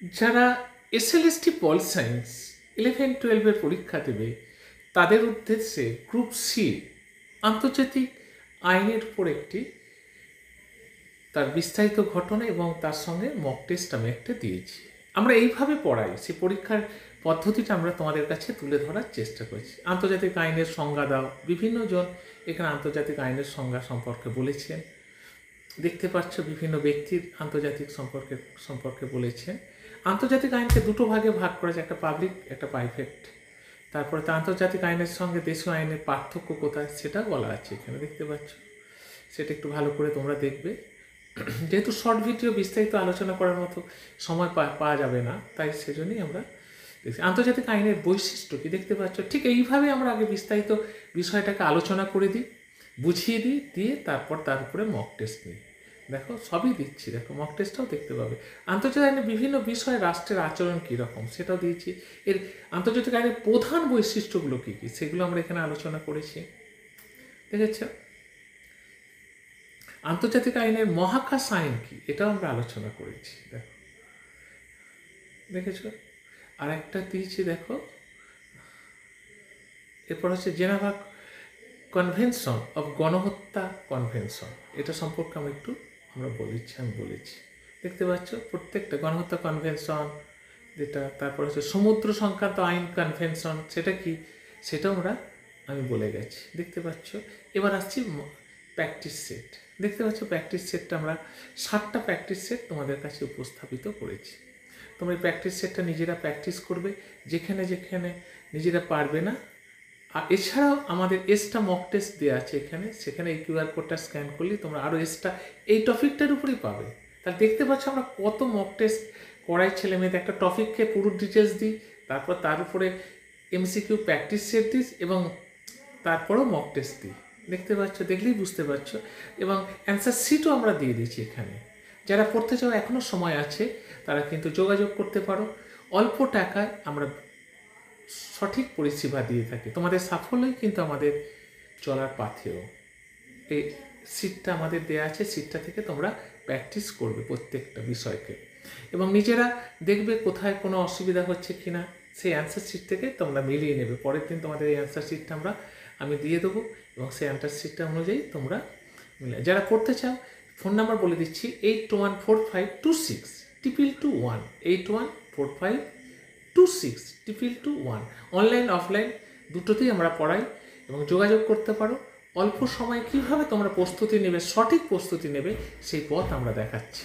যারা SLST pol science 11-12 পরীক্ষা দেবে তাদের উদ্দেশ্যে গ্রুপ সি আন্তর্জাতিক আইনের উপর একটি তার বিস্তারিত ঘটনা এবং তার সঙ্গে মক টেস্ট আমি একটা দিয়েছি। আমরা এইভাবে পড়াই, সেই পরীক্ষার পদ্ধতিটা আমরা তোমাদের কাছে তুলে ধরার চেষ্টা করছি। আন্তর্জাতিক আইনের সংজ্ঞা দাও, বিভিন্ন জন এখানে আন্তর্জাতিক আইনের সংজ্ঞা সম্পর্কে বলেছেন, দেখতে পাচ্ছ বিভিন্ন ব্যক্তির আন্তর্জাতিক সম্পর্কে বলেছেন। আন্তর্জাতিক আইনকে দুটো ভাগে ভাগ করা যায়, একটা পাবলিক, একটা প্রাইভেট। তারপরে তো আন্তর্জাতিক আইনের সঙ্গে দেশীয় আইনের পার্থক্য কোথায় সেটা বলা আছে এখানে, দেখতে পাচ্ছ। সেটা একটু ভালো করে তোমরা দেখবে। যেহেতু শর্ট ভিডিও বিস্তারিত আলোচনা করার মতো সময় পাওয়া যাবে না, তাই সেজন্যই আমরা দেখছি। আন্তর্জাতিক আইনের বৈশিষ্ট্য কি দেখতে পাচ্ছ, ঠিক এইভাবে আমরা আগে বিস্তারিত বিষয়টাকে আলোচনা করে দিই, বুঝিয়ে দিই, দিয়ে তারপর তার উপরে মক টেস্ট নিই। দেখো সবই দিচ্ছি, দেখো মক টেস্টটাও দেখতে পাবে। আন্তর্জাতিক আইনের বিভিন্ন বিষয়ে রাষ্ট্রের আচরণ কীরকম সেটাও দিয়েছি। এর আন্তর্জাতিক আইনের প্রধান বৈশিষ্ট্যগুলো কী কী সেগুলো আমরা এখানে আলোচনা করেছি, দেখেছ। আন্তর্জাতিক আইনের মহাকাশ আইন কি এটাও আমরা আলোচনা করেছি, দেখো দেখেছ। আর একটা দিয়েছি দেখো, এরপর হচ্ছে জেনেভা কনভেনশন অফ গণহত্যা কনভেনশন, এটা সম্পর্কে আমি বলেছি, দেখতে পাচ্ছ। প্রত্যেকটা গণহত্যা কনভেনশন যেটা, তারপর হচ্ছে সমুদ্র সংক্রান্ত আইন কনভেনশন, সেটা কি সেটাও আমি বলে গেছি, দেখতে পাচ্ছ। এবার আসছি প্র্যাকটিস সেট, দেখতে পাচ্ছ। প্র্যাকটিস সেটটা আমরা 7টা প্র্যাকটিস সেট তোমাদের কাছে উপস্থাপিত করেছি। তোমরা এই প্র্যাকটিস সেটটা নিজেরা প্র্যাকটিস করবে যেখানে যেখানে নিজেরা পারবে না। আর এছাড়াও আমাদের এসটা মক টেস্ট দেওয়া আছে এখানে, সেখানে এই কিউআর কোডটা স্ক্যান করলে তোমরা আরও এসটা এই টপিকটার উপরেই পাবে। তাহলে দেখতে পাচ্ছ আমরা কত মক টেস্ট করাই ছেলে মেয়েদের। একটা টপিককে পুরো ডিটেলস দিই, তারপর তার উপরে এমসিকিউ প্র্যাকটিস সেট দিই এবং তারপরেও মক টেস্ট দিই, দেখতে পাচ্ছ। দেখলেই বুঝতে পারছো। এবং অ্যান্সার শিটও আমরা দিয়ে দিচ্ছি এখানে। যারা পড়তে চাও এখনও সময় আছে, তারা কিন্তু যোগাযোগ করতে পারো। অল্প টাকায় আমরা সঠিক পরিষেবা দিয়ে থাকি। তোমাদের সাফল্যই কিন্তু আমাদের চলার পাথেও। এই সিটটা আমাদের দেয়া আছে, সিটটা থেকে তোমরা প্র্যাকটিস করবে প্রত্যেকটা বিষয়কে এবং নিজেরা দেখবে কোথায় কোনো অসুবিধা হচ্ছে কি না, সেই অ্যান্সার শিট থেকে তোমরা মিলিয়ে নেবে। পরের দিন তোমাদের এই অ্যান্সার শিটটা আমি দিয়ে দেবো এবং সেই অ্যান্সার শিটটা অনুযায়ী তোমরা যারা পড়তে চাও, ফোন নাম্বার বলে দিচ্ছি 8145262221, 8145262221। অনলাইন অফলাইন দুটোতেই আমরা পড়াই এবং যোগাযোগ করতে পারো। অল্প সময়ে কীভাবে তোমরা প্রস্তুতি নেবে, সঠিক প্রস্তুতি নেবে, সেই পথ আমরা দেখাচ্ছি।